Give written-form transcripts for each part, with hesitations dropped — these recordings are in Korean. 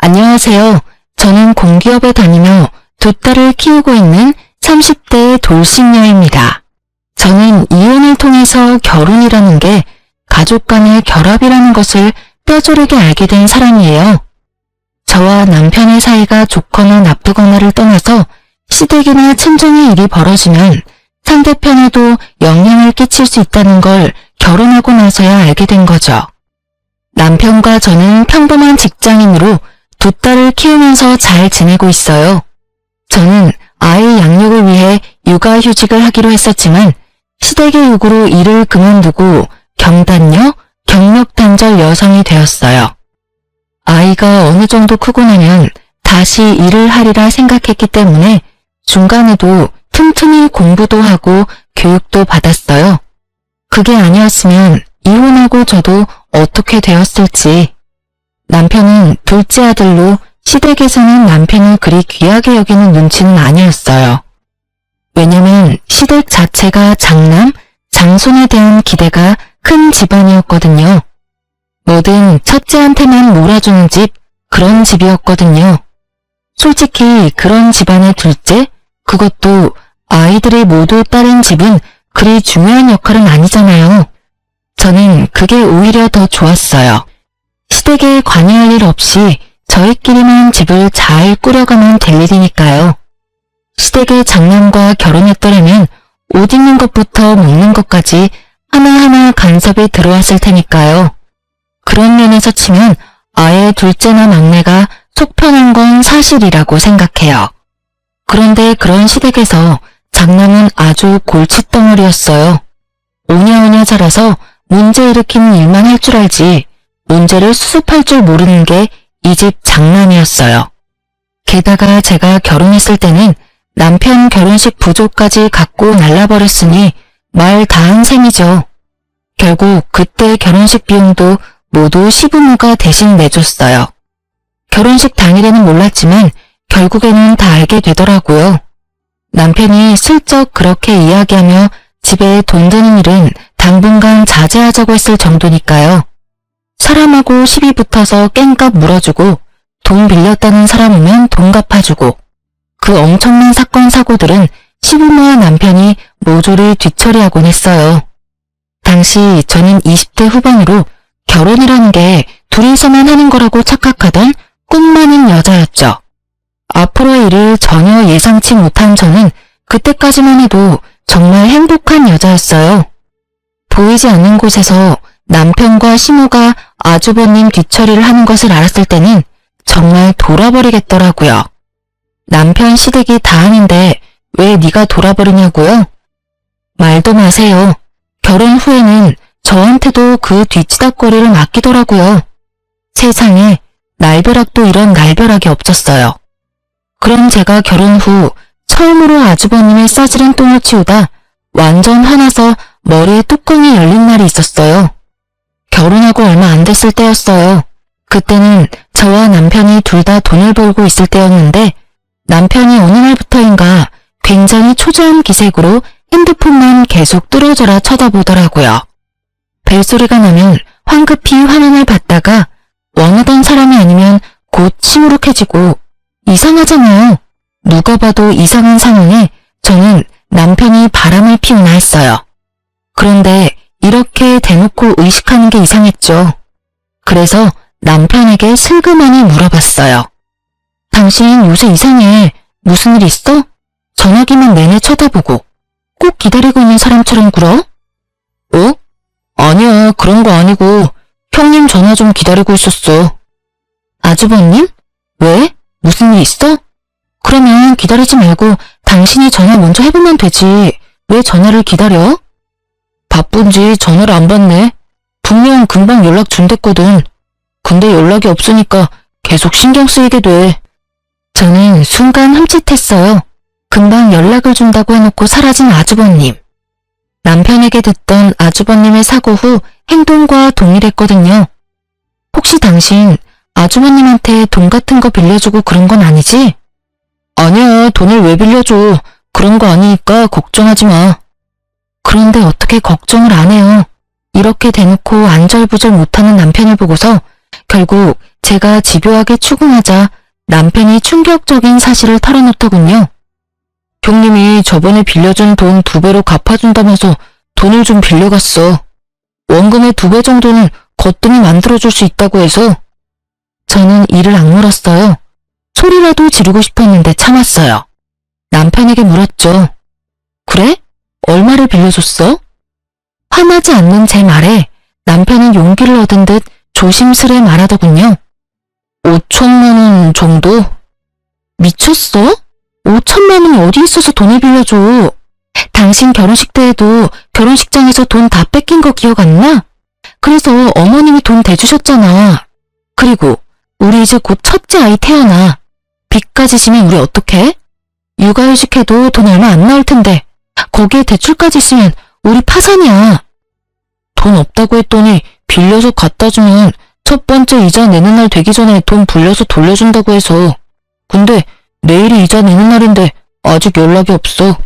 안녕하세요. 저는 공기업에 다니며 두 딸을 키우고 있는 30대의 돌싱녀입니다. 저는 이혼을 통해서 결혼이라는 게 가족 간의 결합이라는 것을 뼈저리게 알게 된 사람이에요. 저와 남편의 사이가 좋거나 나쁘거나를 떠나서 시댁이나 친정의 일이 벌어지면 상대편에도 영향을 끼칠 수 있다는 걸 결혼하고 나서야 알게 된 거죠. 남편과 저는 평범한 직장인으로 두 딸을 키우면서 잘 지내고 있어요. 저는 아이 양육을 위해 육아휴직을 하기로 했었지만 시댁의 요구로 일을 그만두고 경단녀, 경력단절 여성이 되었어요. 아이가 어느 정도 크고 나면 다시 일을 하리라 생각했기 때문에 중간에도 틈틈이 공부도 하고 교육도 받았어요. 그게 아니었으면 이혼하고 저도 어떻게 되었을지. 남편은 둘째 아들로 시댁에서는 남편을 그리 귀하게 여기는 눈치는 아니었어요. 왜냐면 시댁 자체가 장남, 장손에 대한 기대가 큰 집안이었거든요. 뭐든 첫째한테만 몰아주는 집, 그런 집이었거든요. 솔직히 그런 집안의 둘째, 그것도 아이들이 모두 딸인 집은 그리 중요한 역할은 아니잖아요. 저는 그게 오히려 더 좋았어요. 시댁에 관여할 일 없이 저희끼리만 집을 잘 꾸려가면 될 일이니까요. 시댁의 장남과 결혼했더라면 옷 입는 것부터 먹는 것까지 하나하나 간섭이 들어왔을 테니까요. 그런 면에서 치면 아예 둘째나 막내가 속 편한 건 사실이라고 생각해요. 그런데 그런 시댁에서 장남은 아주 골칫덩어리였어요. 오냐오냐 자라서 문제 일으키는 일만 할 줄 알지 문제를 수습할 줄 모르는 게 이 집 장남이었어요. 게다가 제가 결혼했을 때는 남편 결혼식 부조까지 갖고 날라버렸으니 말 다 한 셈이죠. 결국 그때 결혼식 비용도 모두 시부모가 대신 내줬어요. 결혼식 당일에는 몰랐지만 결국에는 다 알게 되더라고요. 남편이 슬쩍 그렇게 이야기하며 집에 돈 드는 일은 당분간 자제하자고 했을 정도니까요. 사람하고 시비 붙어서 깽값 물어주고 돈 빌렸다는 사람 오면 돈 갚아주고 그 엄청난 사건 사고들은 시부모와 남편이 모조리 뒤처리하곤 했어요. 당시 저는 20대 후반으로 결혼이라는 게 둘이서만 하는 거라고 착각하던 꿈 많은 여자였죠. 앞으로의 일을 전혀 예상치 못한 저는 그때까지만 해도 정말 행복한 여자였어요. 보이지 않는 곳에서 남편과 시모가 아주버님 뒤처리를 하는 것을 알았을 때는 정말 돌아버리겠더라고요. 남편 시댁이 다 하는데 왜 네가 돌아버리냐고요? 말도 마세요. 결혼 후에는 저한테도 그 뒤치다거리를 맡기더라고요. 세상에 날벼락도 이런 날벼락이 없었어요. 그럼 제가 결혼 후 처음으로 아주버님의 싸지른 똥을 치우다 완전 화나서 머리에 뚜껑이 열린 날이 있었어요. 결혼하고 얼마 안 됐을 때였어요. 그때는 저와 남편이 둘 다 돈을 벌고 있을 때였는데 남편이 어느 날부터인가 굉장히 초조한 기색으로 핸드폰만 계속 뚫어져라 쳐다보더라고요. 벨소리가 나면 황급히 화면을 받다가 원하던 사람이 아니면 곧 시무룩해지고 이상하잖아요. 누가 봐도 이상한 상황에 저는 남편이 바람을 피우나 했어요. 그런데 이렇게 대놓고 의식하는 게 이상했죠. 그래서 남편에게 슬그머니 물어봤어요. 당신 요새 이상해. 무슨 일 있어? 전화기만 내내 쳐다보고 꼭 기다리고 있는 사람처럼 굴어? 어? 아니야, 그런 거 아니고 형님 전화 좀 기다리고 있었어. 아주버님? 왜? 무슨 일 있어? 그러면 기다리지 말고 당신이 전화 먼저 해보면 되지. 왜 전화를 기다려? 바쁜지 전화를 안 받네. 분명 금방 연락 준댔거든. 근데 연락이 없으니까 계속 신경 쓰이게 돼. 저는 순간 흠칫했어요. 금방 연락을 준다고 해놓고 사라진 아주버님. 남편에게 듣던 아주버님의 사고 후 행동과 동일했거든요. 혹시 당신 아주버님한테 돈 같은 거 빌려주고 그런 건 아니지? 아니야, 돈을 왜 빌려줘. 그런 거 아니니까 걱정하지 마. 그런데 어떻게 걱정을 안 해요. 이렇게 대놓고 안절부절 못하는 남편을 보고서 결국 제가 집요하게 추궁하자 남편이 충격적인 사실을 털어놓더군요. 형님이 저번에 빌려준 돈 2배로 갚아준다면서 돈을 좀 빌려갔어. 원금의 2배 정도는 거뜬히 만들어줄 수 있다고 해서. 저는 이를 악물었어요. 소리라도 지르고 싶었는데 참았어요. 남편에게 물었죠. 그래? 얼마를 빌려줬어? 화나지 않는 제 말에 남편은 용기를 얻은 듯 조심스레 말하더군요. 5천만 원 정도? 미쳤어? 5천만 원이 어디 있어서 돈을 빌려줘? 당신 결혼식 때에도 결혼식장에서 돈 다 뺏긴 거 기억 안 나? 그래서 어머님이 돈 대주셨잖아. 그리고 우리 이제 곧 첫째 아이 태어나. 빚까지 지면 우리 어떡해? 육아휴직 해도 돈 얼마 안 나올 텐데 거기에 대출까지 있으면 우리 파산이야. 돈 없다고 했더니 빌려서 갖다 주면 첫 번째 이자 내는 날 되기 전에 돈 불려서 돌려준다고 해서. 근데 내일이 이자 내는 날인데 아직 연락이 없어.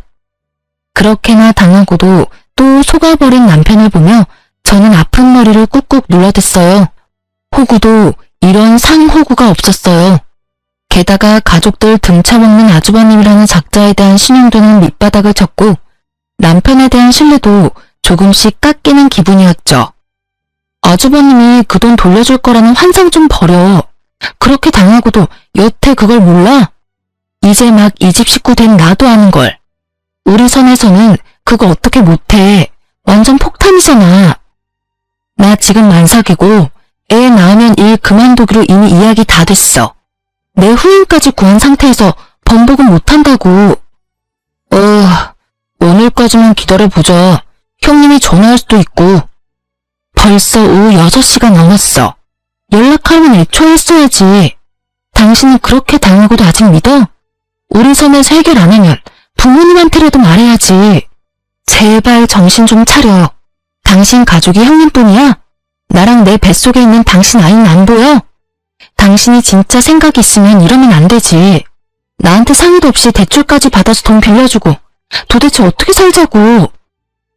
그렇게나 당하고도 또 속아버린 남편을 보며 저는 아픈 머리를 꾹꾹 눌러댔어요. 호구도 이런 상호구가 없었어요. 게다가 가족들 등쳐먹는 아주버님이라는 작자에 대한 신용도는 밑바닥을 쳤고 남편에 대한 신뢰도 조금씩 깎이는 기분이었죠. 아주버님이 그 돈 돌려줄 거라는 환상 좀 버려. 그렇게 당하고도 여태 그걸 몰라? 이제 막 이 집 식구 된 나도 아는 걸. 우리 선에서는 그거 어떻게 못해. 완전 폭탄이잖아. 나 지금 만삭이고 애 낳으면 일 그만두기로 이미 이야기 다 됐어. 내 후임까지 구한 상태에서 번복은 못한다고. 오늘까지만 기다려보자. 형님이 전화할 수도 있고. 벌써 오후 6시가 넘었어. 연락하면 애초에 했어야지. 당신은 그렇게 당하고도 아직 믿어? 우리 선에서 해결 안 하면 부모님한테라도 말해야지. 제발 정신 좀 차려. 당신 가족이 형님뿐이야? 나랑 내 뱃속에 있는 당신 아이는 안 보여? 당신이 진짜 생각이 있으면 이러면 안 되지. 나한테 상의도 없이 대출까지 받아서 돈 빌려주고 도대체 어떻게 살자고.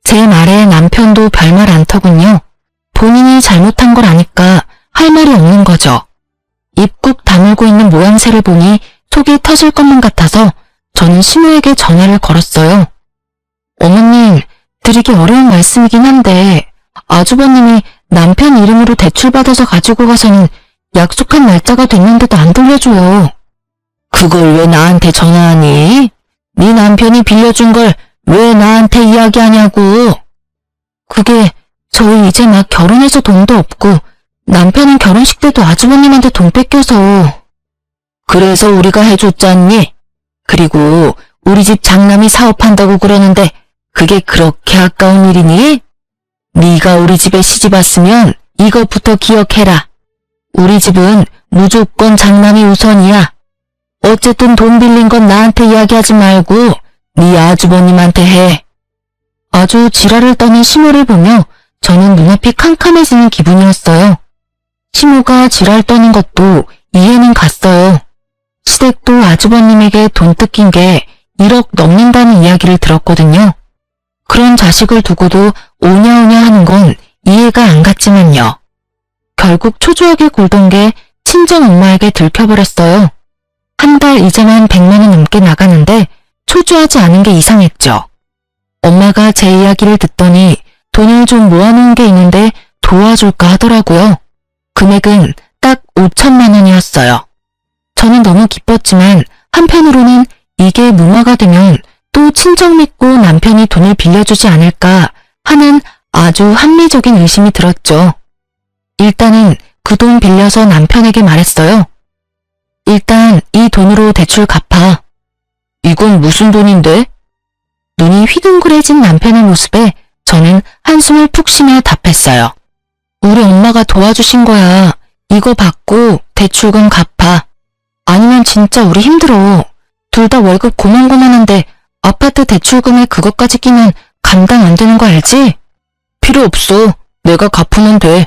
제 말에 남편도 별말 안 터군요. 본인이 잘못한 걸 아니까 할 말이 없는 거죠. 입국 다물고 있는 모양새를 보니 속이 터질 것만 같아서 저는 신우에게 전화를 걸었어요. 어머님, 드리기 어려운 말씀이긴 한데 아주버님이 남편 이름으로 대출받아서 가지고 가서는 약속한 날짜가 됐는데도 안 돌려줘요. 그걸 왜 나한테 전화하니? 네 남편이 빌려준 걸 왜 나한테 이야기하냐고. 그게 저희 이제 막 결혼해서 돈도 없고 남편은 결혼식 때도 아주버님한테 돈 뺏겨서. 그래서 우리가 해줬잖니? 그리고 우리 집 장남이 사업한다고 그러는데 그게 그렇게 아까운 일이니? 네가 우리 집에 시집 왔으면 이것부터 기억해라. 우리 집은 무조건 장남이 우선이야. 어쨌든 돈 빌린 건 나한테 이야기하지 말고 네 아주버님한테 해. 아주 지랄을 떠는 시모를 보며 저는 눈앞이 캄캄해지는 기분이었어요. 시모가 지랄 떠는 것도 이해는 갔어요. 시댁도 아주버님에게 돈 뜯긴 게 1억 넘는다는 이야기를 들었거든요. 그런 자식을 두고도 오냐오냐 하는 건 이해가 안 갔지만요. 결국 초조하게 굴던 게 친정 엄마에게 들켜버렸어요. 한 달 이자만 100만 원 넘게 나가는데 초조하지 않은 게 이상했죠. 엄마가 제 이야기를 듣더니 돈을 좀 모아놓은 게 있는데 도와줄까 하더라고요. 금액은 딱 5천만 원이었어요. 저는 너무 기뻤지만 한편으로는 이게 무마가 되면 또 친정 믿고 남편이 돈을 빌려주지 않을까 하는 아주 합리적인 의심이 들었죠. 일단은 그 돈 빌려서 남편에게 말했어요. 일단 이 돈으로 대출 갚아. 이건 무슨 돈인데? 눈이 휘둥그레진 남편의 모습에 저는 한숨을 푹 쉬며 답했어요. 우리 엄마가 도와주신 거야. 이거 받고 대출금 갚아. 아니면 진짜 우리 힘들어. 둘 다 월급 고만고만한데 아파트 대출금에 그것까지 끼면 감당 안 되는 거 알지? 필요 없어. 내가 갚으면 돼.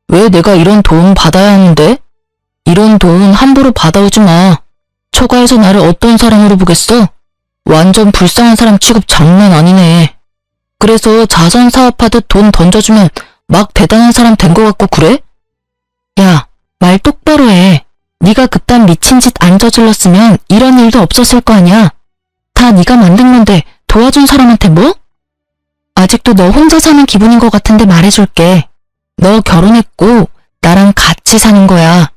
왜 내가 이런 도움 받아야 하는데? 이런 도움 함부로 받아오지 마. 처가에서 나를 어떤 사람으로 보겠어? 완전 불쌍한 사람 취급 장난 아니네. 그래서 자선 사업하듯 돈 던져주면 막 대단한 사람 된 것 같고 그래? 야, 말 똑바로 해. 네가 그딴 미친 짓 안 저질렀으면 이런 일도 없었을 거 아니야. 다 네가 만든 건데 도와준 사람한테 뭐? 아직도 너 혼자 사는 기분인 것 같은데 말해줄게. 너 결혼했고 나랑 같이 사는 거야.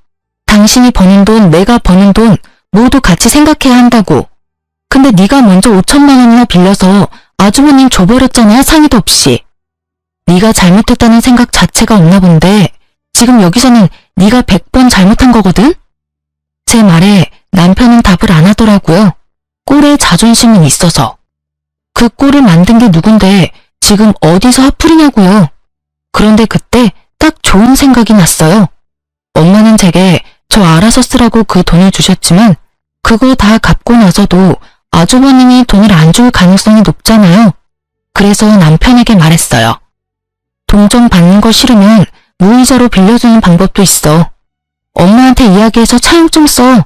당신이 버는 돈, 내가 버는 돈 모두 같이 생각해야 한다고. 근데 네가 먼저 5천만 원이나 빌려서 아주버님 줘버렸잖아, 상의도 없이. 네가 잘못했다는 생각 자체가 없나 본데 지금 여기서는 네가 100번 잘못한 거거든? 제 말에 남편은 답을 안 하더라고요. 꼴에 자존심은 있어서. 그 꼴을 만든 게 누군데 지금 어디서 화풀이냐고요. 그런데 그때 딱 좋은 생각이 났어요. 엄마는 제게 저 알아서 쓰라고 그 돈을 주셨지만 그거 다 갚고 나서도 아주버님이 돈을 안 줄 가능성이 높잖아요. 그래서 남편에게 말했어요. 돈 좀 받는 거 싫으면 무이자로 빌려주는 방법도 있어. 엄마한테 이야기해서 차용 좀 써.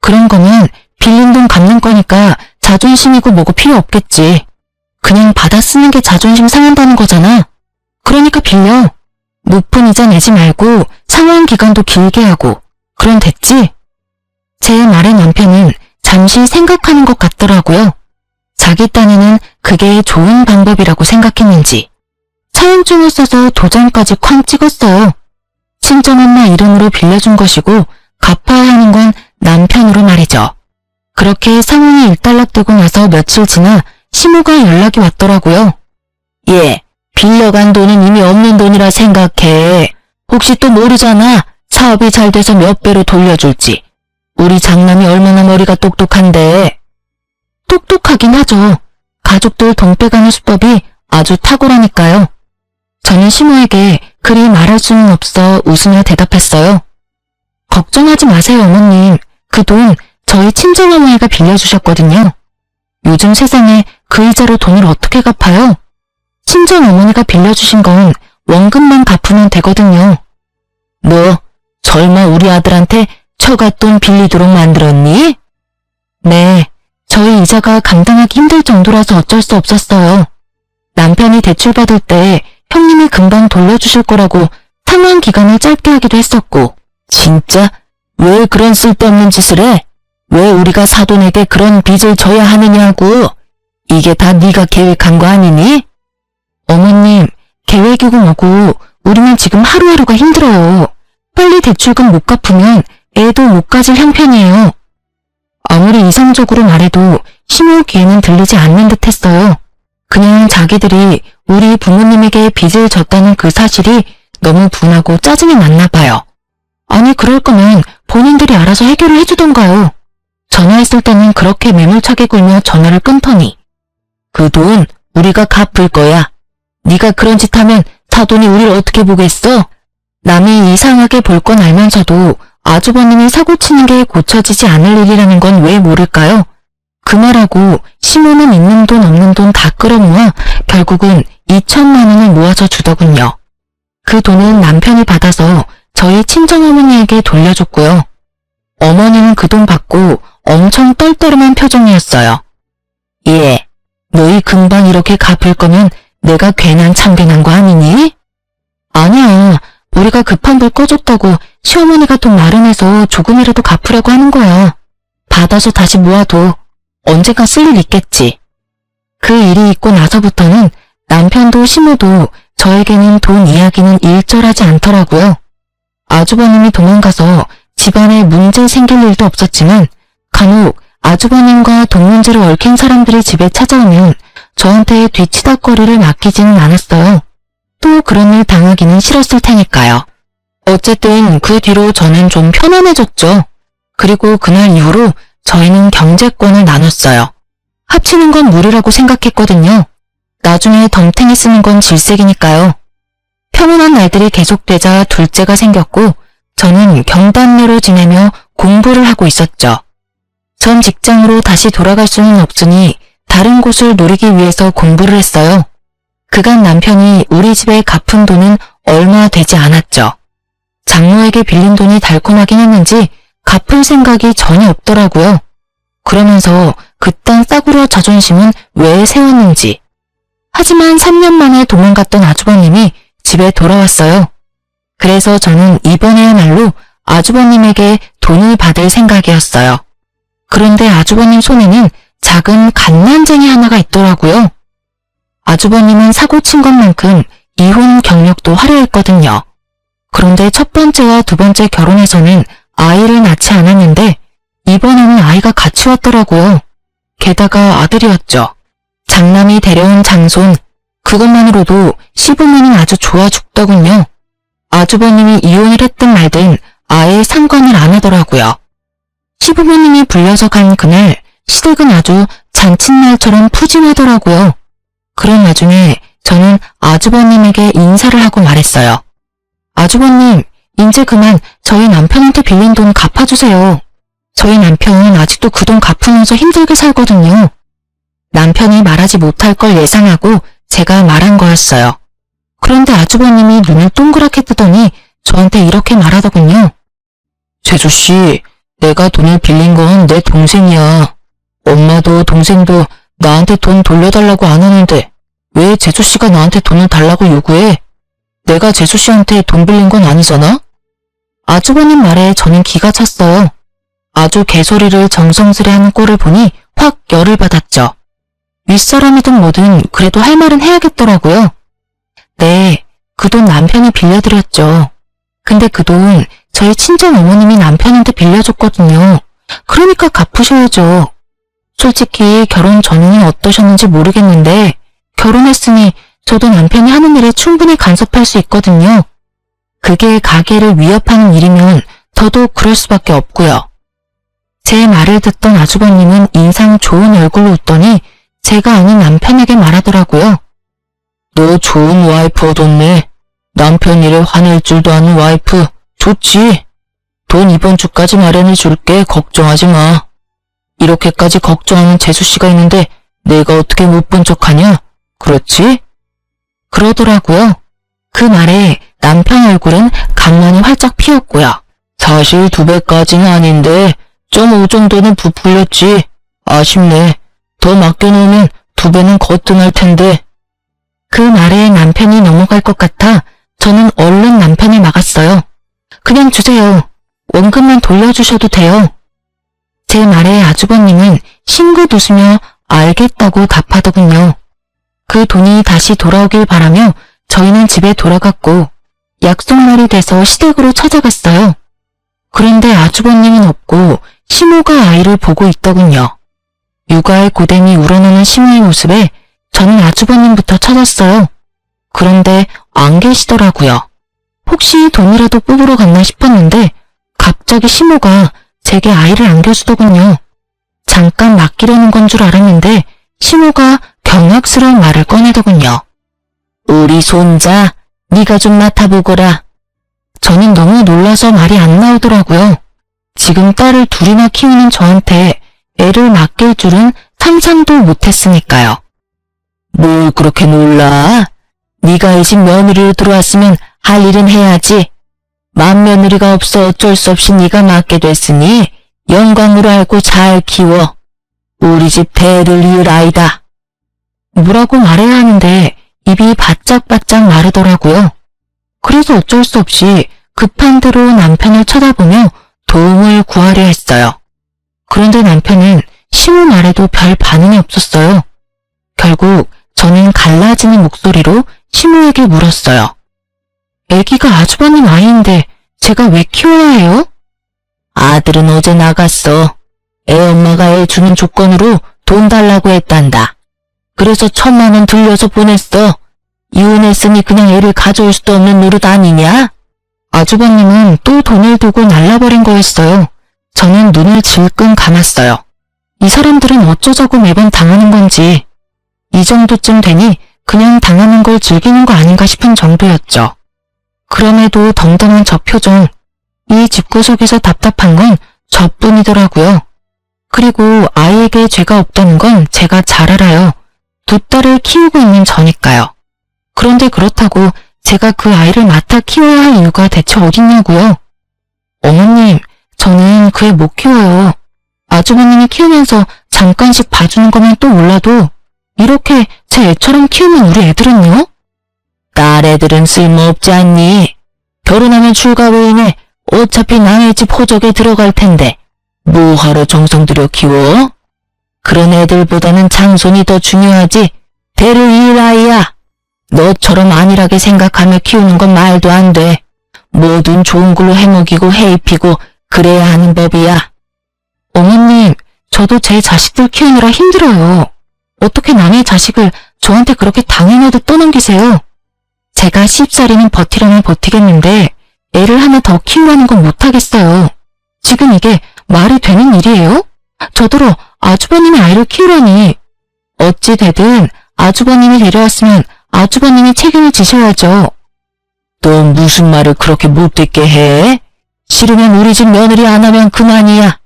그런 거는 빌린 돈 갚는 거니까 자존심이고 뭐고 필요 없겠지. 그냥 받아 쓰는 게 자존심 상한다는 거잖아. 그러니까 빌려. 높은 이자 내지 말고 상환 기간도 길게 하고. 그럼 됐지? 제 말에 남편은 잠시 생각하는 것 같더라고요. 자기 딴에는 그게 좋은 방법이라고 생각했는지. 차용증을 써서 도장까지 쾅 찍었어요. 친정엄마 이름으로 빌려준 것이고 갚아야 하는 건 남편으로 말이죠. 그렇게 상황이 일단락되고 나서 며칠 지나 시모가 연락이 왔더라고요. 예, 빌려간 돈은 이미 없는 돈이라 생각해. 혹시 또 모르잖아. 사업이 잘 돼서 몇 배로 돌려줄지. 우리 장남이 얼마나 머리가 똑똑한데. 똑똑하긴 하죠. 가족들 돈 빼가는 수법이 아주 탁월하니까요. 저는 시모에게 그리 말할 수는 없어 웃으며 대답했어요. 걱정하지 마세요, 어머님. 그 돈 저희 친정어머니가 빌려주셨거든요. 요즘 세상에 그 이자로 돈을 어떻게 갚아요? 친정어머니가 빌려주신 건 원금만 갚으면 되거든요. 너 설마 우리 아들한테 처갓돈 빌리도록 만들었니? 네, 저희 이자가 감당하기 힘들 정도라서 어쩔 수 없었어요. 남편이 대출받을 때 형님이 금방 돌려주실 거라고 상환 기간을 짧게 하기도 했었고. 진짜? 왜 그런 쓸데없는 짓을 해? 왜 우리가 사돈에게 그런 빚을 져야 하느냐고. 이게 다 네가 계획한 거 아니니? 어머님, 계획이고 뭐고 우리는 지금 하루하루가 힘들어요. 빨리 대출금 못 갚으면 애도 못 가질 형편이에요. 아무리 이성적으로 말해도 시모 귀에는 들리지 않는 듯 했어요. 그냥 자기들이 우리 부모님에게 빚을 졌다는 그 사실이 너무 분하고 짜증이 났나 봐요. 아니 그럴 거면 본인들이 알아서 해결을 해주던가요. 전화했을 때는 그렇게 매몰차게 굴며 전화를 끊더니 그 돈 우리가 갚을 거야. 네가 그런 짓 하면 사돈이 우리를 어떻게 보겠어? 남이 이상하게 볼 건 알면서도 아주버님이 사고치는 게 고쳐지지 않을 일이라는 건 왜 모를까요? 그 말하고 시모는 있는 돈 없는 돈 다 끌어모아 결국은 2천만 원을 모아서 주더군요. 그 돈은 남편이 받아서 저희 친정어머니에게 돌려줬고요. 어머니는 그 돈 받고 엄청 떨떠름한 표정이었어요. 예, 너희 금방 이렇게 갚을 거면 내가 괜한 참견한 거 아니니? 아니야, 우리가 급한 불 꺼줬다고 시어머니가 돈 마련해서 조금이라도 갚으려고 하는 거야. 받아서 다시 모아도 언젠가 쓸 일 있겠지. 그 일이 있고 나서부터는 남편도 시모도 저에게는 돈 이야기는 일절하지 않더라고요. 아주버님이 도망가서 집안에 문제 생길 일도 없었지만 간혹 아주버님과 돈 문제로 얽힌 사람들이 집에 찾아오면 저한테 뒤치다꺼리를 맡기지는 않았어요. 또 그런 일 당하기는 싫었을 테니까요. 어쨌든 그 뒤로 저는 좀 편안해졌죠. 그리고 그날 이후로 저희는 경제권을 나눴어요. 합치는 건 무리라고 생각했거든요. 나중에 덤탱이 쓰는 건 질색이니까요. 평온한 날들이 계속되자 둘째가 생겼고 저는 경단녀로 지내며 공부를 하고 있었죠. 전 직장으로 다시 돌아갈 수는 없으니 다른 곳을 노리기 위해서 공부를 했어요. 그간 남편이 우리 집에 갚은 돈은 얼마 되지 않았죠. 장모에게 빌린 돈이 달콤하긴 했는지 갚을 생각이 전혀 없더라고요. 그러면서 그딴 싸구려 자존심은 왜 세웠는지. 하지만 3년 만에 도망갔던 아주버님이 집에 돌아왔어요. 그래서 저는 이번에야말로 아주버님에게 돈을 받을 생각이었어요. 그런데 아주버님 손에는 작은 갓난쟁이 하나가 있더라고요. 아주버님은 사고 친 것만큼 이혼 경력도 화려했거든요. 그런데 첫 번째와 두 번째 결혼에서는 아이를 낳지 않았는데 이번에는 아이가 같이 왔더라고요. 게다가 아들이었죠. 장남이 데려온 장손, 그것만으로도 시부모는 아주 좋아 죽더군요. 아주버님이 이혼을 했든 말든 아예 상관을 안 하더라고요. 시부모님이 불려서 간 그날 시댁은 아주 잔칫날처럼 푸짐하더라고요. 그런 와중에 저는 아주버님에게 인사를 하고 말했어요. 아주버님, 이제 그만 저희 남편한테 빌린 돈 갚아주세요. 저희 남편은 아직도 그 돈 갚으면서 힘들게 살거든요. 남편이 말하지 못할 걸 예상하고 제가 말한 거였어요. 그런데 아주버님이 눈을 동그랗게 뜨더니 저한테 이렇게 말하더군요. 재수씨, 내가 돈을 빌린 건 내 동생이야. 엄마도 동생도 나한테 돈 돌려달라고 안 하는데 왜 재수씨가 나한테 돈을 달라고 요구해? 내가 재수씨한테 돈 빌린 건 아니잖아? 아주버님 말에 저는 기가 찼어요. 아주 개소리를 정성스레 하는 꼴을 보니 확 열을 받았죠. 윗사람이든 뭐든 그래도 할 말은 해야겠더라고요. 네, 그 돈 남편이 빌려드렸죠. 근데 그 돈 저희 친정어머님이 남편한테 빌려줬거든요. 그러니까 갚으셔야죠. 솔직히 결혼 전후는 어떠셨는지 모르겠는데 결혼했으니 저도 남편이 하는 일에 충분히 간섭할 수 있거든요. 그게 가게를 위협하는 일이면 저도 그럴 수밖에 없고요. 제 말을 듣던 아주버님은 인상 좋은 얼굴로 웃더니 제가 아닌 남편에게 말하더라고요. 너 좋은 와이프 얻었네. 남편 일에 화낼 줄도 아는 와이프. 좋지. 돈 이번 주까지 마련해 줄게. 걱정하지 마. 이렇게까지 걱정하는 재수씨가 있는데 내가 어떻게 못 본 척하냐? 그렇지? 그러더라고요. 그 말에 남편 얼굴은 강만이 활짝 피었고요. 사실 2배까지는 아닌데 0.5 정도는 부풀렸지. 아쉽네. 더 맡겨놓으면 2배는 거뜬할 텐데. 그 말에 남편이 넘어갈 것 같아 저는 얼른 남편을 막았어요. 그냥 주세요. 원금만 돌려주셔도 돼요. 제 말에 아주버님은 싱긋 웃으며 알겠다고 답하더군요. 그 돈이 다시 돌아오길 바라며 저희는 집에 돌아갔고 약속날이 돼서 시댁으로 찾아갔어요. 그런데 아주버님은 없고 시모가 아이를 보고 있더군요. 육아의 고됨이 우러나는 시모의 모습에 저는 아주버님부터 찾았어요. 그런데 안 계시더라고요. 혹시 돈이라도 뽑으러 갔나 싶었는데 갑자기 시모가 제게 아이를 안겨주더군요. 잠깐 맡기려는 건 줄 알았는데 시모가 경악스러운 말을 꺼내더군요. 우리 손자, 네가 좀 맡아보거라. 저는 너무 놀라서 말이 안 나오더라고요. 지금 딸을 둘이나 키우는 저한테 애를 맡길 줄은 상상도 못했으니까요. 뭘 그렇게 놀라? 네가 이 집 며느리로 들어왔으면 할 일은 해야지. 맏며느리가 없어 어쩔 수 없이 네가 맡게 됐으니 영광으로 알고 잘 키워. 우리 집 대를 이을 아이다. 뭐라고 말해야 하는데 입이 바짝바짝 마르더라고요. 그래서 어쩔 수 없이 급한 대로 남편을 쳐다보며 도움을 구하려 했어요. 그런데 남편은 시모 말에도 별 반응이 없었어요. 결국 저는 갈라지는 목소리로 시모에게 물었어요. 애기가 아주버님 아이인데 제가 왜 키워야 해요? 아들은 어제 나갔어. 애 엄마가 애 주는 조건으로 돈 달라고 했단다. 그래서 1,000만 원 들려서 보냈어. 이혼했으니 그냥 애를 가져올 수도 없는 노릇 아니냐? 아주버님은 또 돈을 두고 날라버린 거였어요. 저는 눈을 질끈 감았어요. 이 사람들은 어쩌자고 매번 당하는 건지. 이 정도쯤 되니 그냥 당하는 걸 즐기는 거 아닌가 싶은 정도였죠. 그럼에도 덤덤한 저 표정, 이 집구석에서 답답한 건 저뿐이더라고요. 그리고 아이에게 죄가 없다는 건 제가 잘 알아요. 2딸을 키우고 있는 저니까요. 그런데 그렇다고 제가 그 아이를 맡아 키워야 할 이유가 대체 어딨냐고요. 어머님, 저는 그 애 못 키워요. 아주버님이 키우면서 잠깐씩 봐주는 거면 또 몰라도 이렇게 제 애처럼 키우면 우리 애들은요? 딸 애들은 쓸모없지 않니? 결혼하면 출가 외인에 어차피 남의 집 호적에 들어갈 텐데 뭐하러 정성 들여 키워? 그런 애들보다는 장손이 더 중요하지. 대를 이을 아이야. 너처럼 안일하게 생각하며 키우는 건 말도 안 돼. 뭐든 좋은 걸로 해먹이고 해입히고 그래야 하는 법이야. 어머님, 저도 제 자식들 키우느라 힘들어요. 어떻게 남의 자식을 저한테 그렇게 당연하게 떠넘기세요? 제가 10살이면 버티려면 버티겠는데 애를 하나 더 키우라는 건 못하겠어요. 지금 이게 말이 되는 일이에요? 저더러 아주버님이 아이를 키우라니. 어찌 되든 아주버님이 데려왔으면 아주버님이 책임을 지셔야죠. 너 무슨 말을 그렇게 못듣게 해? 싫으면 우리 집 며느리 안 하면 그만이야.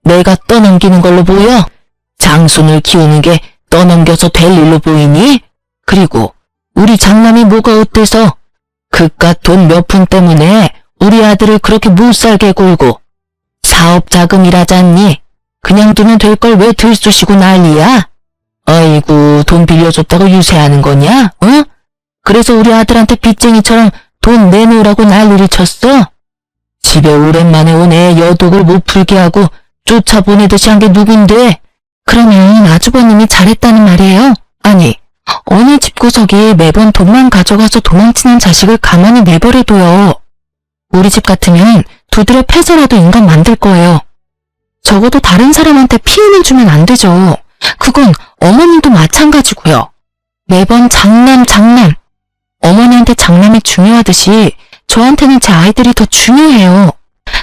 내가 떠넘기는 걸로 보여? 장손을 키우는 게 떠넘겨서 될 일로 보이니? 그리고 우리 장남이 뭐가 어때서? 그깟 돈 몇 푼 때문에 우리 아들을 그렇게 못살게 굴고 사업 자금이라잖니. 그냥 두면 될 걸 왜 들쑤시고 난리야? 아이고, 돈 빌려줬다고 유세하는 거냐? 어? 그래서 우리 아들한테 빚쟁이처럼 돈 내놓으라고 난리를 쳤어? 집에 오랜만에 온 애 여독을 못 풀게 하고 쫓아보내듯이 한 게 누군데? 그러면 아주버님이 잘했다는 말이에요? 아니, 어느 집구석이 매번 돈만 가져가서 도망치는 자식을 가만히 내버려둬요. 우리 집 같으면 두드려 패서라도 인간 만들 거예요. 적어도 다른 사람한테 피해는 주면 안 되죠. 그건 어머님도 마찬가지고요. 매번 장남. 어머니한테 장남이 중요하듯이 저한테는 제 아이들이 더 중요해요.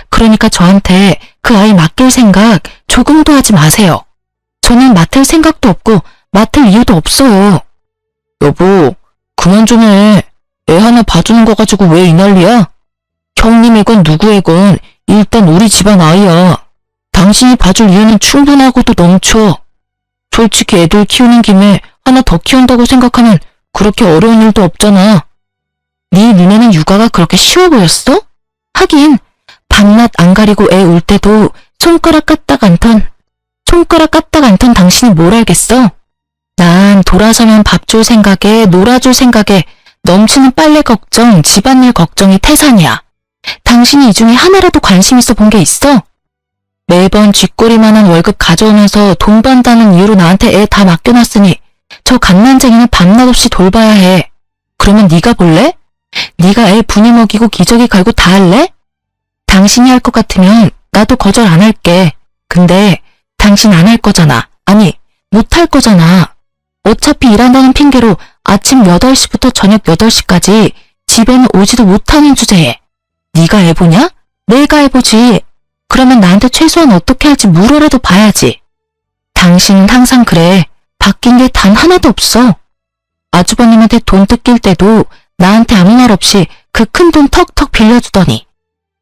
그러니까 저한테 그 아이 맡길 생각 조금도 하지 마세요. 저는 맡을 생각도 없고 맡을 이유도 없어요. 여보, 그만 좀 해. 애 하나 봐주는 거 가지고 왜 이 난리야? 형님이건 누구이건 일단 우리 집안 아이야. 당신이 봐줄 이유는 충분하고도 넘쳐. 솔직히 애들 키우는 김에 하나 더 키운다고 생각하면 그렇게 어려운 일도 없잖아. 네 눈에는 육아가 그렇게 쉬워 보였어? 하긴 밤낮 안 가리고 애 울 때도 손가락 까딱 안턴 당신이 뭘 알겠어? 난 돌아서면 밥 줄 생각에 놀아줄 생각에 넘치는 빨래 걱정, 집안일 걱정이 태산이야. 당신이 이 중에 하나라도 관심 있어 본 게 있어? 매번 쥐꼬리만한 월급 가져오면서 돈 번다는 이유로 나한테 애 다 맡겨놨으니 저 갓난쟁이는 밤낮 없이 돌봐야 해. 그러면 네가 볼래? 네가 애 분유 먹이고 기저귀 갈고 다 할래? 당신이 할 것 같으면 나도 거절 안 할게. 근데 당신 안 할 거잖아. 아니, 못 할 거잖아. 어차피 일한다는 핑계로 아침 8시부터 저녁 8시까지 집에는 오지도 못하는 주제에 네가 애 보냐? 내가 애 보지. 그러면 나한테 최소한 어떻게 할지 물어라도 봐야지. 당신은 항상 그래. 바뀐 게 단 하나도 없어. 아주버님한테 돈 뜯길 때도 나한테 아무 말 없이 그 큰 돈 턱턱 빌려주더니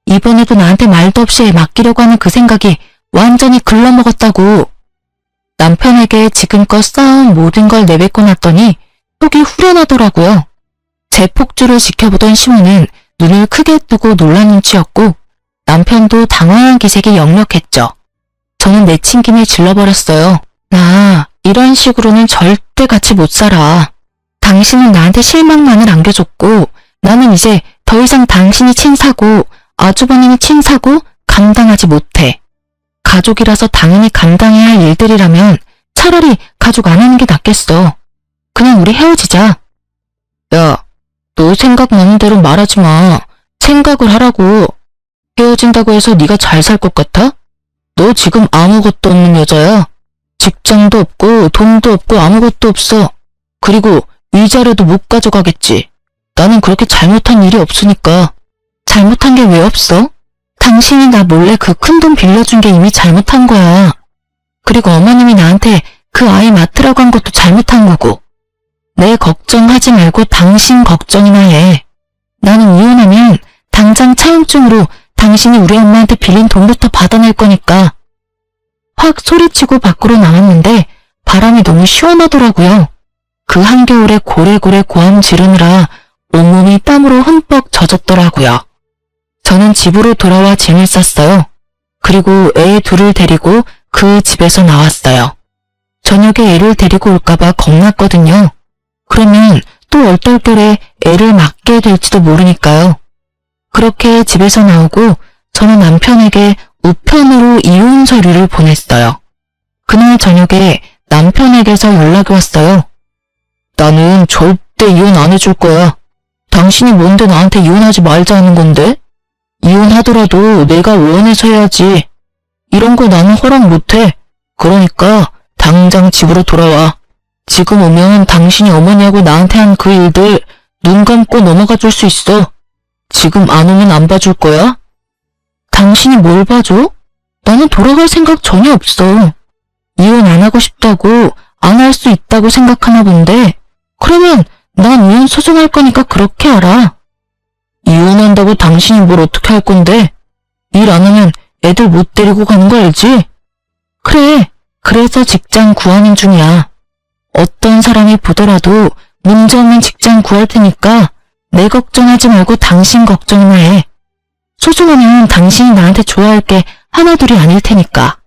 이번에도 나한테 말도 없이 애 맡기려고 하는 그 생각이 완전히 글러먹었다고. 남편에게 지금껏 쌓아온 모든 걸 내뱉고 났더니 속이 후련하더라고요. 제 폭주를 지켜보던 시모는 눈을 크게 뜨고 놀란 눈치였고 남편도 당황한 기색이 역력했죠. 저는 내친 김에 질러버렸어요. 나 이런 식으로는 절대 같이 못 살아. 당신은 나한테 실망만을 안겨줬고 나는 이제 더 이상 당신이 친 사고 아주버님이 친 사고 감당하지 못해. 가족이라서 당연히 감당해야 할 일들이라면 차라리 가족 안 하는 게 낫겠어. 그냥 우리 헤어지자. 야, 너 생각나는 대로 말하지 마. 생각을 하라고. 헤어진다고 해서 네가 잘 살 것 같아? 너 지금 아무것도 없는 여자야. 직장도 없고 돈도 없고 아무것도 없어. 그리고 위자료도 못 가져가겠지. 나는 그렇게 잘못한 일이 없으니까. 잘못한 게 왜 없어? 당신이 나 몰래 그 큰 돈 빌려준 게 이미 잘못한 거야. 그리고 어머님이 나한테 그 아이 맡으라고 한 것도 잘못한 거고. 내 걱정하지 말고 당신 걱정이나 해. 나는 이혼하면 당장 차용증으로 당신이 우리 엄마한테 빌린 돈부터 받아낼 거니까. 확 소리치고 밖으로 나왔는데 바람이 너무 시원하더라고요. 그 한겨울에 고래고래 고함 지르느라 온몸이 땀으로 흠뻑 젖었더라고요. 저는 집으로 돌아와 짐을 쌌어요. 그리고 애 둘을 데리고 그 집에서 나왔어요. 저녁에 애를 데리고 올까봐 겁났거든요. 그러면 또 얼떨결에 애를 맡게 될지도 모르니까요. 그렇게 집에서 나오고 저는 남편에게 우편으로 이혼 서류를 보냈어요. 그날 저녁에 남편에게서 연락이 왔어요. 나는 절대 이혼 안 해줄 거야. 당신이 뭔데 나한테 이혼하지 말자는 건데? 이혼하더라도 내가 원해서 해야지. 이런 거 나는 허락 못해. 그러니까 당장 집으로 돌아와. 지금 오면 당신이 어머니하고 나한테 한 그 일들 눈 감고 넘어가 줄 수 있어. 지금 안 오면 안 봐줄 거야? 당신이 뭘 봐줘? 나는 돌아갈 생각 전혀 없어. 이혼 안 하고 싶다고, 안 할 수 있다고 생각하나 본데, 그러면 난 이혼 소송할 거니까 그렇게 알아. 이혼한다고 당신이 뭘 어떻게 할 건데? 일 안 하면 애들 못 데리고 가는 거 알지? 그래, 그래서 직장 구하는 중이야. 어떤 사람이 보더라도 문제 없는 직장 구할 테니까 내 걱정하지 말고 당신 걱정이나 해. 소송하면 당신이 나한테 좋아할 게 하나둘이 아닐 테니까.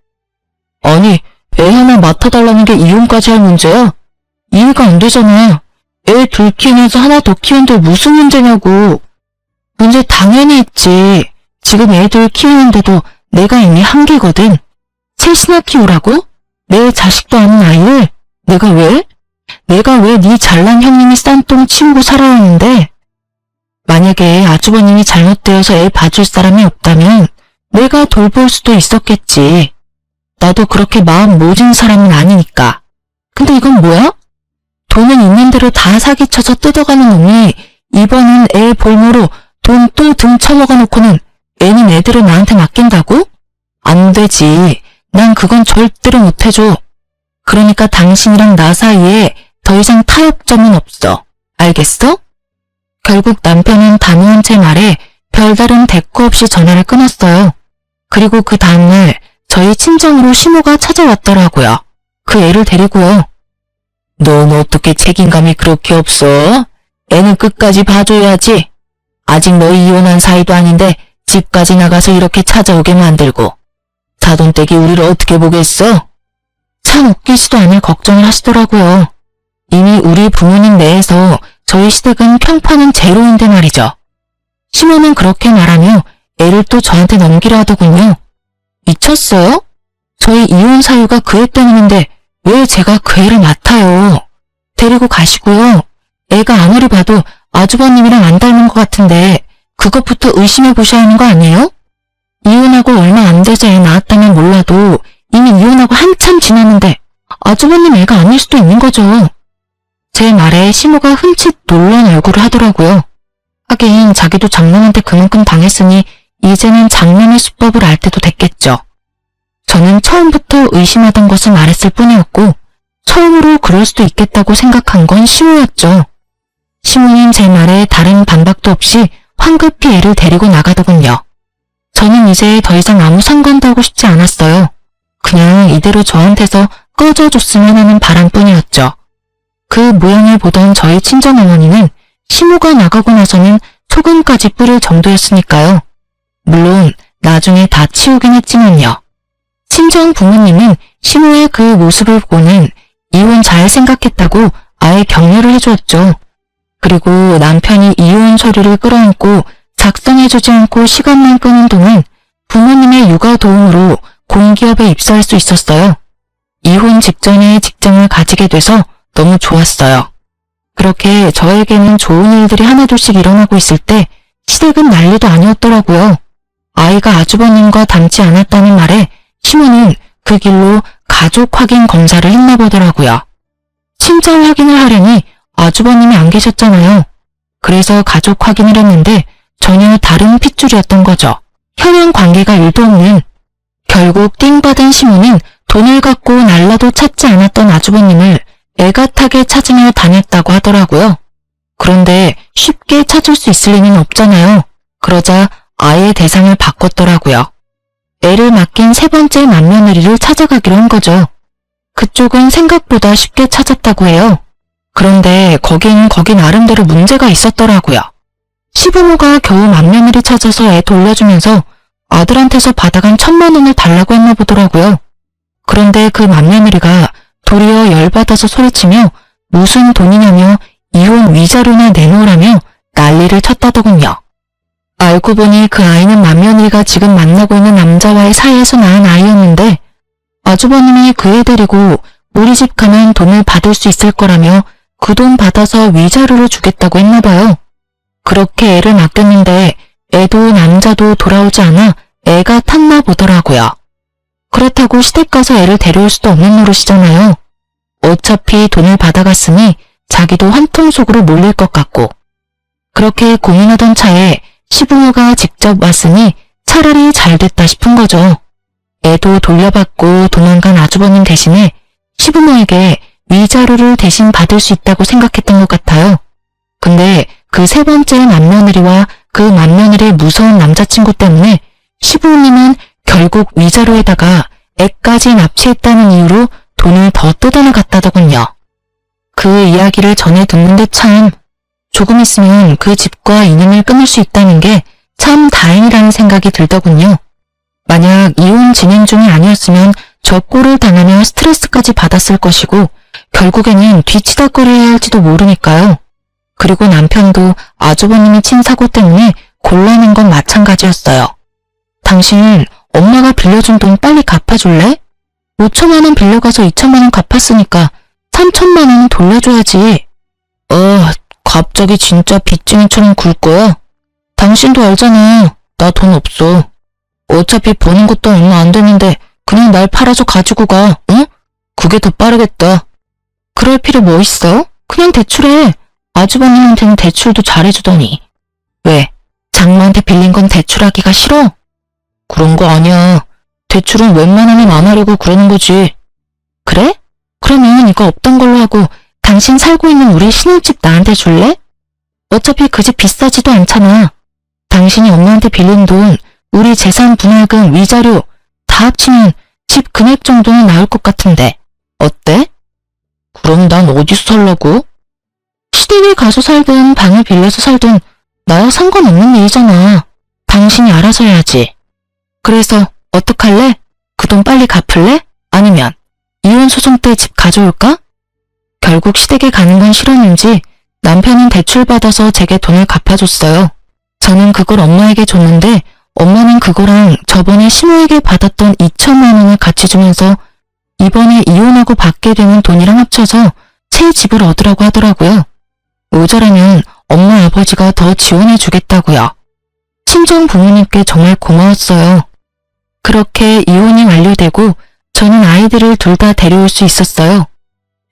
아니, 애 하나 맡아달라는 게 이혼까지 할 문제야? 이해가 안 되잖아. 애 둘 키우면서 하나 더 키우는데 무슨 문제냐고. 문제 당연히 있지. 지금 애들 키우는데도 내가 이미 한계거든. 셋이나 키우라고? 내 자식도 아닌 아이를? 내가 왜 네 잘난 형님이 싼 똥 치우고 살아야 하는데? 만약에 아주버님이 잘못되어서 애 봐줄 사람이 없다면 내가 돌볼 수도 있었겠지. 나도 그렇게 마음 모진 사람은 아니니까. 근데 이건 뭐야? 돈은 있는 대로 다 사기쳐서 뜯어가는 놈이 이번은 애 볼모로 돈 또 등쳐먹어 놓고는 애는 애들을 나한테 맡긴다고? 안 되지. 난 그건 절대로 못 해줘. 그러니까 당신이랑 나 사이에 더 이상 타협점은 없어. 알겠어? 결국 남편은 단호한 제 말에 별다른 대꾸 없이 전화를 끊었어요. 그리고 그 다음날 저희 친정으로 시모가 찾아왔더라고요. 그 애를 데리고요. 넌 어떻게 책임감이 그렇게 없어? 애는 끝까지 봐줘야지. 아직 너희 이혼한 사이도 아닌데 집까지 나가서 이렇게 찾아오게 만들고. 사돈댁이 우리를 어떻게 보겠어? 참 웃기지도 않을 걱정을 하시더라고요. 이미 우리 부모님 내에서 저희 시댁은 평판은 제로인데 말이죠. 시모는 그렇게 말하며 애를 또 저한테 넘기려 하더군요. 미쳤어요? 저희 이혼 사유가 그 애 때문인데 왜 제가 그 애를 맡아요? 데리고 가시고요. 애가 아무리 봐도 아주버님이랑 안 닮은 것 같은데 그것부터 의심해 보셔야 하는 거 아니에요? 이혼하고 얼마 안 돼서 애 낳았다면 몰라도 이미 이혼하고 한참 지났는데 아주버님 애가 아닐 수도 있는 거죠. 제 말에 시모가 흠칫 놀란 얼굴을 하더라고요. 하긴 자기도 장남한테 그만큼 당했으니 이제는 장남의 수법을 알 때도 됐겠죠. 저는 처음부터 의심하던 것을 말했을 뿐이었고 처음으로 그럴 수도 있겠다고 생각한 건 시모였죠. 시모는 제 말에 다른 반박도 없이 황급히 애를 데리고 나가더군요. 저는 이제 더 이상 아무 상관도 하고 싶지 않았어요. 그냥 이대로 저한테서 꺼져줬으면 하는 바람뿐이었죠. 그 모양을 보던 저희 친정어머니는 시모가 나가고 나서는 소금까지 뿌릴 정도였으니까요. 물론 나중에 다 치우긴 했지만요. 친정 부모님은 시모의 그 모습을 보고는 이혼 잘 생각했다고 아예 격려를 해주었죠. 그리고 남편이 이혼 서류를 끌어안고 작성해주지 않고 시간만 끄는 동안 부모님의 육아 도움으로 공기업에 입사할 수 있었어요. 이혼 직전에 직장을 가지게 돼서 너무 좋았어요. 그렇게 저에게는 좋은 일들이 하나둘씩 일어나고 있을 때 시댁은 난리도 아니었더라고요. 아이가 아주버님과 닮지 않았다는 말에 시모는 그 길로 가족 확인 검사를 했나 보더라고요. 친정 확인을 하려니 아주버님이 안 계셨잖아요. 그래서 가족 확인을 했는데 전혀 다른 핏줄이었던 거죠. 혈연 관계가 1도 없는. 결국 띵받은 시모는 돈을 갖고 날라도 찾지 않았던 아주버님을 애가타게 찾으며 다녔다고 하더라고요. 그런데 쉽게 찾을 수 있을 리는 없잖아요. 그러자 아예 대상을 바꿨더라고요. 애를 맡긴 세 번째 맏며느리를 찾아가기로 한 거죠. 그쪽은 생각보다 쉽게 찾았다고 해요. 그런데 거긴 나름대로 문제가 있었더라고요. 시부모가 겨우 맏며느리 찾아서 애 돌려주면서 아들한테서 받아간 1,000만 원을 달라고 했나 보더라고요. 그런데 그 맏며느리가 도리어 열받아서 소리치며 무슨 돈이냐며 이혼 위자료나 내놓으라며 난리를 쳤다더군요. 알고 보니 그 아이는 맏며느리가 지금 만나고 있는 남자와의 사이에서 낳은 아이였는데 아주버님이 그 애 데리고 우리 집 가면 돈을 받을 수 있을 거라며 그 돈 받아서 위자료를 주겠다고 했나봐요. 그렇게 애를 맡겼는데 애도 남자도 돌아오지 않아 애가 탔나 보더라고요. 그렇다고 시댁 가서 애를 데려올 수도 없는 노릇이잖아요. 어차피 돈을 받아갔으니 자기도 한통 속으로 몰릴 것 같고. 그렇게 고민하던 차에 시부모가 직접 왔으니 차라리 잘 됐다 싶은 거죠. 애도 돌려받고 도망간 아주버님 대신에 시부모에게 위자료를 대신 받을 수 있다고 생각했던 것 같아요. 근데 그 세 번째 맏며느리와 그 맏며느리의 무서운 남자친구 때문에 시부모님은 결국 위자료에다가 애까지 납치했다는 이유로 돈을 더 뜯어나갔다더군요. 그 이야기를 전해 듣는데 참 조금 있으면 그 집과 인연을 끊을 수 있다는 게 참 다행이라는 생각이 들더군요. 만약 이혼 진행 중이 아니었으면 저 꼴을 당하며 스트레스까지 받았을 것이고 결국에는 뒤치다거려야 할지도 모르니까요. 그리고 남편도 아주버님이 친 사고 때문에 곤란한 건 마찬가지였어요. 당신 엄마가 빌려준 돈 빨리 갚아줄래? 5천만 원 빌려가서 2천만 원 갚았으니까 3천만 원은 돌려줘야지. 갑자기 진짜 빚쟁이처럼 굴 거야? 당신도 알잖아. 나 돈 없어. 어차피 버는 것도 얼마 안 되는데 그냥 날 팔아서 가지고 가, 응? 그게 더 빠르겠다. 그럴 필요 뭐 있어? 그냥 대출해. 아주버님한테는 대출도 잘해주더니. 왜? 장모한테 빌린 건 대출하기가 싫어? 그런 거 아니야. 대출은 웬만하면 안 하려고 그러는 거지. 그래? 그러면 이거 없던 걸로 하고 당신 살고 있는 우리 신혼집 나한테 줄래? 어차피 그 집 비싸지도 않잖아. 당신이 엄마한테 빌린 돈, 우리 재산 분할금, 위자료 다 합치면 집 금액 정도는 나올 것 같은데 어때? 그럼 난 어디서 살라고? 시댁에 가서 살든 방을 빌려서 살든 나야 상관없는 일이잖아. 당신이 알아서 해야지. 그래서 어떡할래? 그 돈 빨리 갚을래? 아니면 이혼 소송 때 집 가져올까? 결국 시댁에 가는 건 싫었는지 남편은 대출받아서 제게 돈을 갚아줬어요. 저는 그걸 엄마에게 줬는데 엄마는 그거랑 저번에 시모에게 받았던 2천만 원을 같이 주면서 이번에 이혼하고 받게 되는 돈이랑 합쳐서 새 집을 얻으라고 하더라고요. 모자라면 엄마 아버지가 더 지원해 주겠다고요. 친정 부모님께 정말 고마웠어요. 그렇게 이혼이 완료되고 저는 아이들을 둘 다 데려올 수 있었어요.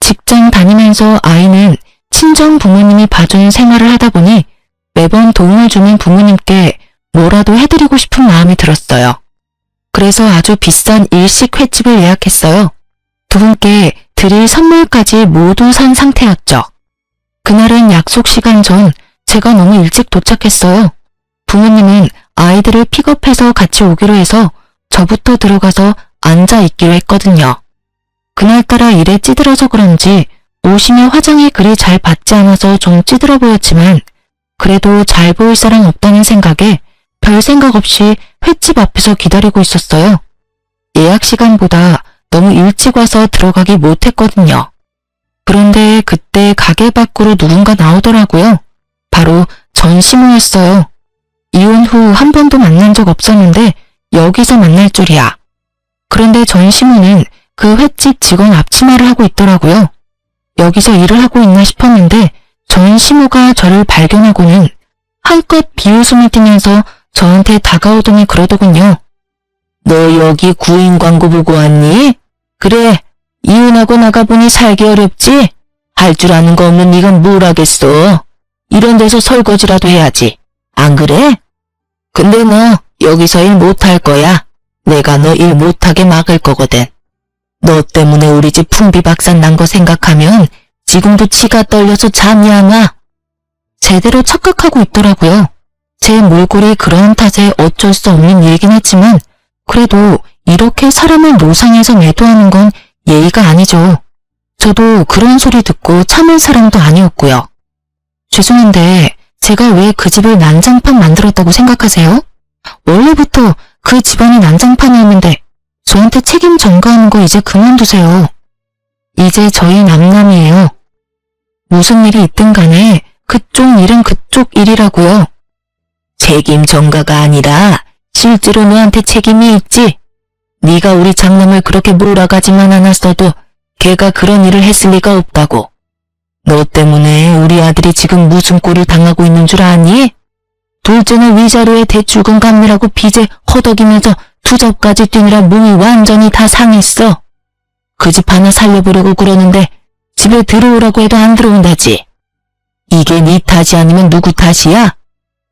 직장 다니면서 아이는 친정 부모님이 봐주는 생활을 하다 보니 매번 도움을 주는 부모님께 뭐라도 해드리고 싶은 마음이 들었어요. 그래서 아주 비싼 일식 횟집을 예약했어요. 두 분께 드릴 선물까지 모두 산 상태였죠. 그날은 약속 시간 전 제가 너무 일찍 도착했어요. 부모님은 아이들을 픽업해서 같이 오기로 해서 저부터 들어가서 앉아 있기로 했거든요. 그날따라 일에 찌들어서 그런지 옷이며 화장이 그리 잘 받지 않아서 좀 찌들어 보였지만 그래도 잘 보일 사람 없다는 생각에 별 생각 없이 횟집 앞에서 기다리고 있었어요. 예약 시간보다 너무 일찍 와서 들어가기 못했거든요. 그런데 그때 가게 밖으로 누군가 나오더라고요. 바로 전시모였어요. 이혼 후 한 번도 만난 적 없었는데 여기서 만날 줄이야. 그런데 전시모는 그 횟집 직원 앞치마를 하고 있더라고요. 여기서 일을 하고 있나 싶었는데 전시모가 저를 발견하고는 한껏 비웃음을 띠면서 저한테 다가오더니 그러더군요. 너 여기 구인 광고 보고 왔니? 그래, 이혼하고 나가보니 살기 어렵지? 할 줄 아는 거 없는 네가 뭘 하겠어? 이런 데서 설거지라도 해야지. 안 그래? 근데 너 여기서 일 못할 거야. 내가 너 일 못하게 막을 거거든. 너 때문에 우리 집 풍비박산 난 거 생각하면 지금도 치가 떨려서 잠이 안 와. 제대로 착각하고 있더라고요. 제 몰골이 그러한 탓에 어쩔 수 없는 일이긴 했지만 그래도 이렇게 사람을 노상해서 매도하는 건 예의가 아니죠. 저도 그런 소리 듣고 참을 사람도 아니었고요. 죄송한데 제가 왜 그 집을 난장판 만들었다고 생각하세요? 원래부터 그 집안이 난장판이었는데 저한테 책임 전가하는 거 이제 그만두세요. 이제 저희 남남이에요. 무슨 일이 있든 간에 그쪽 일은 그쪽 일이라고요. 책임 전가가 아니라 실제로 너한테 책임이 있지. 네가 우리 장남을 그렇게 몰아가지만 않았어도 걔가 그런 일을 했을 리가 없다고. 너 때문에 우리 아들이 지금 무슨 꼴을 당하고 있는 줄 아니? 둘째는 위자료에 대출금 갚느라고 빚에 허덕이면서 투잡까지 뛰느라 몸이 완전히 다 상했어. 그 집 하나 살려보려고 그러는데 집에 들어오라고 해도 안 들어온다지. 이게 네 탓이 아니면 누구 탓이야?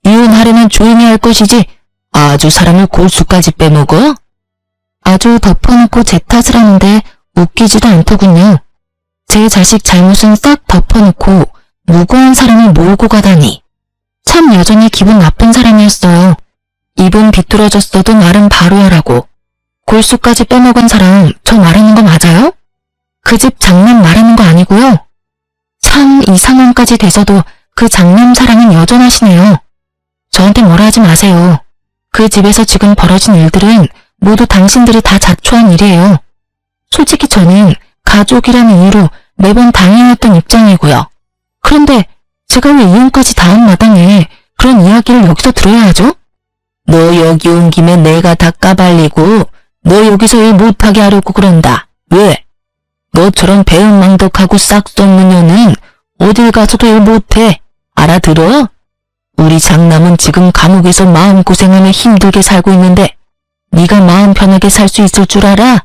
이혼하려면 조용히 할 것이지 아주 사람을 골수까지 빼먹어? 아주 덮어놓고 제 탓을 하는데 웃기지도 않더군요. 제 자식 잘못은 싹 덮어놓고 무고한 사람을 몰고 가다니. 참 여전히 기분 나쁜 사람이었어요. 입은 비뚤어졌어도 말은 바로 하라고. 골수까지 빼먹은 사람 저 말하는 거 맞아요? 그 집 장남 말하는 거 아니고요. 참 이 상황까지 돼서도 그 장남 사랑은 여전하시네요. 저한테 뭐라 하지 마세요. 그 집에서 지금 벌어진 일들은 모두 당신들이 다 자초한 일이에요. 솔직히 저는 가족이라는 이유로 매번 당해왔던 입장이고요. 그런데 제가 왜 이혼까지 다한 마당에 그런 이야기를 여기서 들어야 하죠? 너 여기 온 김에 내가 다 까발리고 너 여기서 일 못하게 하려고 그런다. 왜? 너처럼 배은망덕하고 싹수 없는 년은 어딜 가서도 일 못해. 알아들어? 우리 장남은 지금 감옥에서 마음고생하며 힘들게 살고 있는데 네가 마음 편하게 살 수 있을 줄 알아?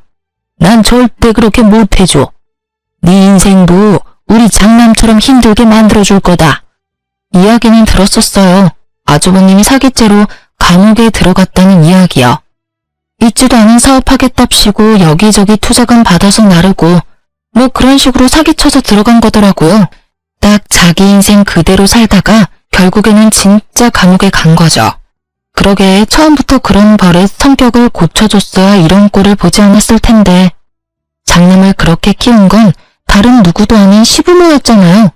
난 절대 그렇게 못해줘. 네 인생도 우리 장남처럼 힘들게 만들어줄 거다. 이야기는 들었었어요. 아주버님이 사기죄로 감옥에 들어갔다는 이야기요. 있지도 않은 사업하겠답시고 여기저기 투자금 받아서 나르고 뭐 그런 식으로 사기쳐서 들어간 거더라고요. 딱 자기 인생 그대로 살다가 결국에는 진짜 감옥에 간 거죠. 그러게 처음부터 그런 버릇 성격을 고쳐줬어야 이런 꼴을 보지 않았을 텐데 장남을 그렇게 키운 건 다른 누구도 아닌 시부모였잖아요.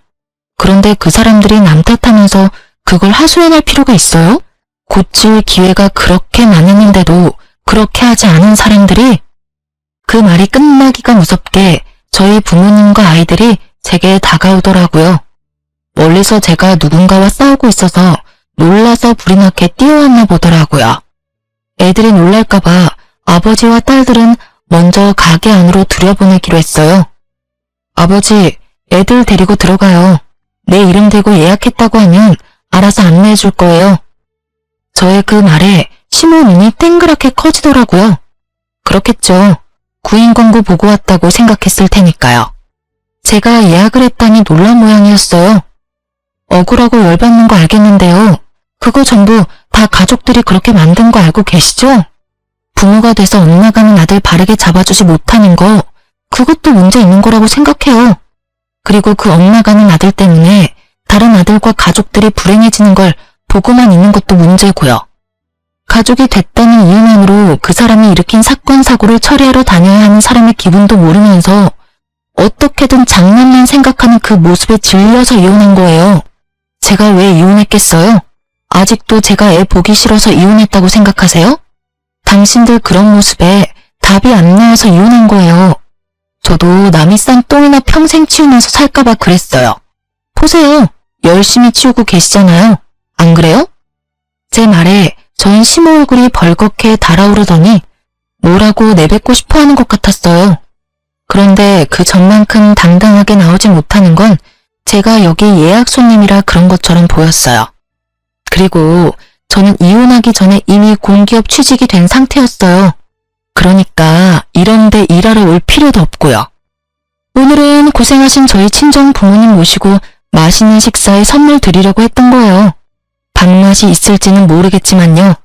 그런데 그 사람들이 남 탓하면서 그걸 하소연할 필요가 있어요? 고칠 기회가 그렇게 많았는데도 그렇게 하지 않은 사람들이 그 말이 끝나기가 무섭게 저희 부모님과 아이들이 제게 다가오더라고요. 멀리서 제가 누군가와 싸우고 있어서 놀라서 불이 나게 뛰어왔나 보더라고요. 애들이 놀랄까봐 아버지와 딸들은 먼저 가게 안으로 들여보내기로 했어요. 아버지, 애들 데리고 들어가요. 내 이름 대고 예약했다고 하면 알아서 안내해 줄 거예요. 저의 그 말에 시모 눈이 땡그랗게 커지더라고요. 그렇겠죠. 구인 광고 보고 왔다고 생각했을 테니까요. 제가 예약을 했다니 놀란 모양이었어요. 억울하고 열받는 거 알겠는데요. 그거 전부 다 가족들이 그렇게 만든 거 알고 계시죠? 부모가 돼서 엇나가는 아들 바르게 잡아주지 못하는 거, 그것도 문제 있는 거라고 생각해요. 그리고 그 엇나가는 아들 때문에 다른 아들과 가족들이 불행해지는 걸 보고만 있는 것도 문제고요. 가족이 됐다는 이유만으로 그 사람이 일으킨 사건 사고를 처리하러 다녀야 하는 사람의 기분도 모르면서 어떻게든 장남만 생각하는 그 모습에 질려서 이혼한 거예요. 제가 왜 이혼했겠어요? 아직도 제가 애 보기 싫어서 이혼했다고 생각하세요? 당신들 그런 모습에 답이 안 나와서 이혼한 거예요. 저도 남이 싼 똥이나 평생 치우면서 살까봐 그랬어요. 보세요. 열심히 치우고 계시잖아요. 안 그래요? 제 말에 전 시모 얼굴이 벌겋게 달아오르더니 뭐라고 내뱉고 싶어 하는 것 같았어요. 그런데 그 전만큼 당당하게 나오지 못하는 건 제가 여기 예약 손님이라 그런 것처럼 보였어요. 그리고 저는 이혼하기 전에 이미 공기업 취직이 된 상태였어요. 그러니까 이런데 일하러 올 필요도 없고요. 오늘은 고생하신 저희 친정 부모님 모시고 맛있는 식사에 선물 드리려고 했던 거예요. 밥맛이 있을지는 모르겠지만요.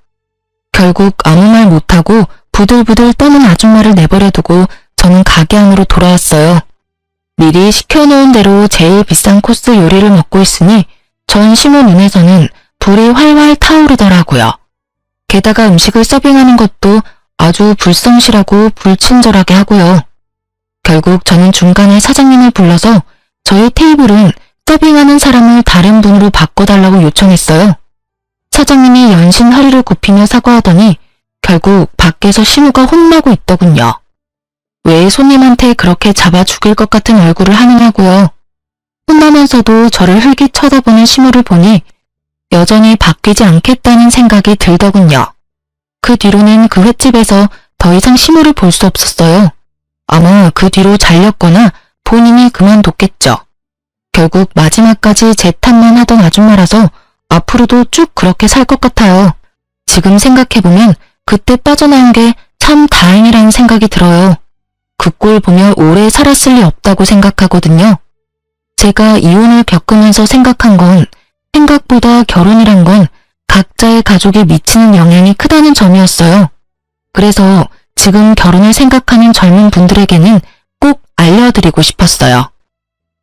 결국 아무 말 못하고 부들부들 떠는 아줌마를 내버려두고 저는 가게 안으로 돌아왔어요. 미리 시켜놓은 대로 제일 비싼 코스 요리를 먹고 있으니 전 시모 눈에서는 불이 활활 타오르더라고요. 게다가 음식을 서빙하는 것도 아주 불성실하고 불친절하게 하고요. 결국 저는 중간에 사장님을 불러서 저희 테이블은 서빙하는 사람을 다른 분으로 바꿔달라고 요청했어요. 사장님이 연신 허리를 굽히며 사과하더니 결국 밖에서 시모가 혼나고 있더군요. 왜 손님한테 그렇게 잡아 죽일 것 같은 얼굴을 하느냐고요. 혼나면서도 저를 흘기 쳐다보는 시모를 보니 여전히 바뀌지 않겠다는 생각이 들더군요. 그 뒤로는 그 횟집에서 더 이상 시모를 볼 수 없었어요. 아마 그 뒤로 잘렸거나 본인이 그만뒀겠죠. 결국 마지막까지 제 탓만 하던 아줌마라서 앞으로도 쭉 그렇게 살 것 같아요. 지금 생각해보면 그때 빠져나온 게 참 다행이라는 생각이 들어요. 그 꼴 보며 오래 살았을 리 없다고 생각하거든요. 제가 이혼을 겪으면서 생각한 건 생각보다 결혼이란 건 각자의 가족에 미치는 영향이 크다는 점이었어요. 그래서 지금 결혼을 생각하는 젊은 분들에게는 꼭 알려드리고 싶었어요.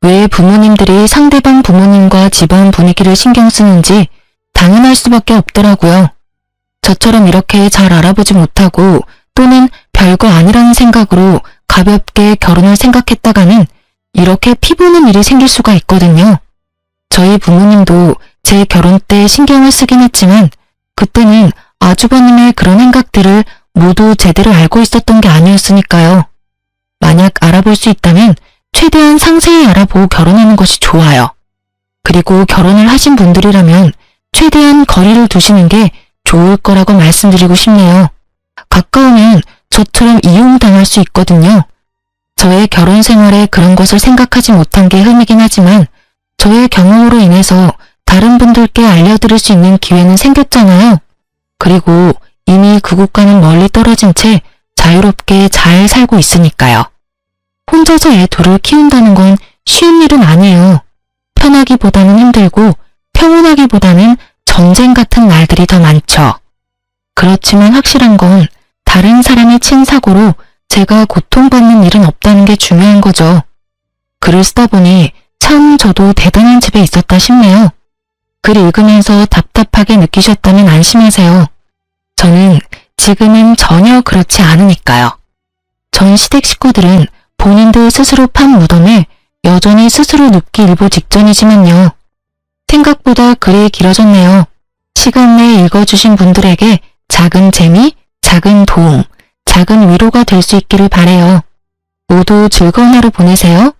왜 부모님들이 상대방 부모님과 집안 분위기를 신경 쓰는지 당연할 수밖에 없더라고요. 저처럼 이렇게 잘 알아보지 못하고 또는 별거 아니라는 생각으로 가볍게 결혼을 생각했다가는 이렇게 피보는 일이 생길 수가 있거든요. 저희 부모님도 제 결혼 때 신경을 쓰긴 했지만 그때는 아주버님의 그런 생각들을 모두 제대로 알고 있었던 게 아니었으니까요. 만약 알아볼 수 있다면 최대한 상세히 알아보고 결혼하는 것이 좋아요. 그리고 결혼을 하신 분들이라면 최대한 거리를 두시는 게 좋을 거라고 말씀드리고 싶네요. 가까우면 저처럼 이용당할 수 있거든요. 저의 결혼 생활에 그런 것을 생각하지 못한 게 흠이긴 하지만 저의 경험으로 인해서 다른 분들께 알려드릴 수 있는 기회는 생겼잖아요. 그리고 이미 그곳과는 멀리 떨어진 채 자유롭게 잘 살고 있으니까요. 혼자서 애 둘을 키운다는 건 쉬운 일은 아니에요. 편하기보다는 힘들고 평온하기보다는 전쟁 같은 날들이 더 많죠. 그렇지만 확실한 건 다른 사람의 친사고로 제가 고통받는 일은 없다는 게 중요한 거죠. 글을 쓰다 보니 참 저도 대단한 집에 있었다 싶네요. 글 읽으면서 답답하게 느끼셨다면 안심하세요. 저는 지금은 전혀 그렇지 않으니까요. 전 시댁 식구들은 본인들 스스로 판 무덤에 여전히 스스로 눕기 일보 직전이지만요. 생각보다 글이 길어졌네요. 시간 내에 읽어주신 분들에게 작은 재미, 작은 도움, 작은 위로가 될 수 있기를 바래요. 모두 즐거운 하루 보내세요.